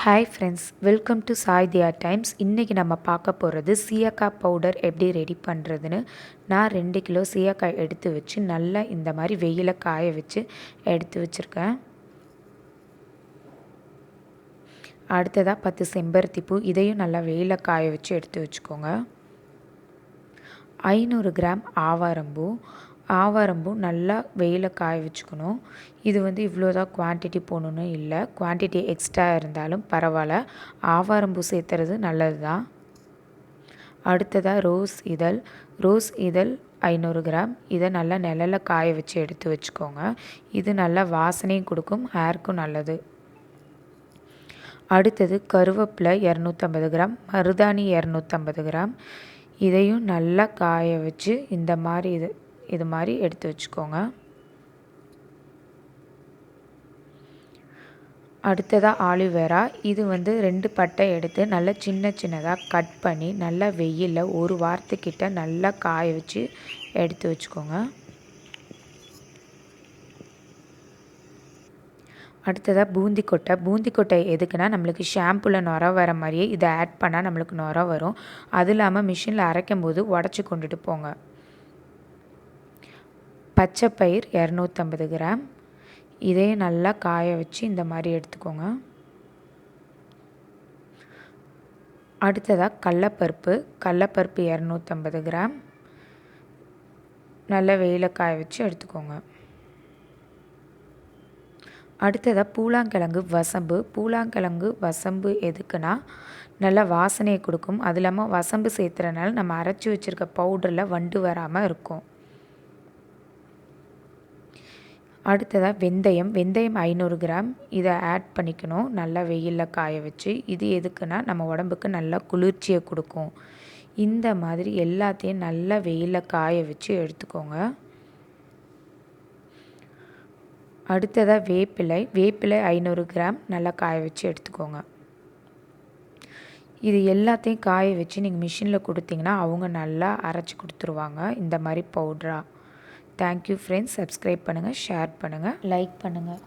Hi friends, welcome to Saithiya Times. இன்றைக்கி நம்ம பார்க்க போகிறது சீயக்காய் பவுடர் எப்படி ரெடி பண்ணுறதுன்னு. நான் 2 கிலோ சீயக்காய் எடுத்து வச்சு நல்லா இந்த மாதிரி வெயில காய வச்சு எடுத்து வச்சுருக்கேன். அடுத்ததாக 10 செம்பருத்தி பூ, இதையும் நல்லா வெயில காய வச்சு எடுத்து வச்சுக்கோங்க. 500 கிராம் ஆவாரம்பூ நல்லா வெயில காய வச்சுக்கணும். இது இவ்வளோ தான் குவான்டிட்டி போடணுன்னு இல்லை, குவான்டிட்டி எக்ஸ்ட்ரா இருந்தாலும் பரவாயில்ல, ஆவாரம்பூ சேர்த்துறது நல்லது தான். அடுத்ததாக ரோஸ் இதழ் 500 கிராம், இதை நல்லா நிழலில் காய வச்சு எடுத்து வச்சுக்கோங்க. இது நல்லா வாசனையும் கொடுக்கும், ஹேருக்கும் நல்லது. அடுத்தது கருவேப்பிலை 250 கிராம், மருதாணி 250 கிராம், இதையும் நல்லா காய வச்சு இந்த மாதிரி இது மாதிரி எடுத்து வச்சுக்கோங்க. அடுத்ததாக ஆலிவேரா, இது 2 பட்டை எடுத்து நல்லா சின்னதாக கட் பண்ணி நல்லா வெயிலில் 1 வாரத்துக்கிட்ட நல்லா காய வச்சு எடுத்து வச்சுக்கோங்க. அடுத்ததாக பூந்திக்கொட்டை எதுக்குன்னா, நம்மளுக்கு ஷாம்புவில் நுர வர மாதிரியே இதை ஆட் பண்ணால் நம்மளுக்கு நுர வரும். அது இல்லாமல் மிஷினில் அரைக்கும் போது உடச்சி கொண்டுட்டு போங்க. பச்சைப்பயிர் 250 கிராம், இதையும் நல்லா காய வச்சு இந்த மாதிரி எடுத்துக்கோங்க. அடுத்ததாக கடலப்பருப்பு 250 கிராம், நல்லா வெயில காய வச்சு எடுத்துக்கோங்க. அடுத்ததாக பூலாங்கிழங்கு வசம்பு எதுக்குன்னா, நல்லா வாசனையை கொடுக்கும். அது இல்லாமல் வசம்பு சேர்த்துறதுனால நம்ம அரைச்சி வச்சுருக்க பவுடரில் வண்டு வராமல் இருக்கும். அடுத்ததாக வெந்தயம் 500 கிராம், இதை ஆட் பண்ணிக்கணும் நல்லா வெயிலில் காய வச்சு. இது எதுக்குன்னா, நம்ம உடம்புக்கு நல்லா குளிர்ச்சியை கொடுக்கும். இந்த மாதிரி எல்லாத்தையும் நல்லா வெயிலில் காய வச்சு எடுத்துக்கோங்க. அடுத்ததாக வேப்பிலை 500 கிராம், நல்லா காய வச்சு எடுத்துக்கோங்க. இது எல்லாத்தையும் காய வச்சு நீங்கள் மிஷினில் கொடுத்தீங்கன்னா அவங்க நல்லா அரைச்சி கொடுத்துருவாங்க இந்த மாதிரி பவுடராக. Thank you friends. சப்ஸ்கிரைப் பண்ணுங்கள், ஷேர் பண்ணுங்கள், லைக் பண்ணுங்கள்.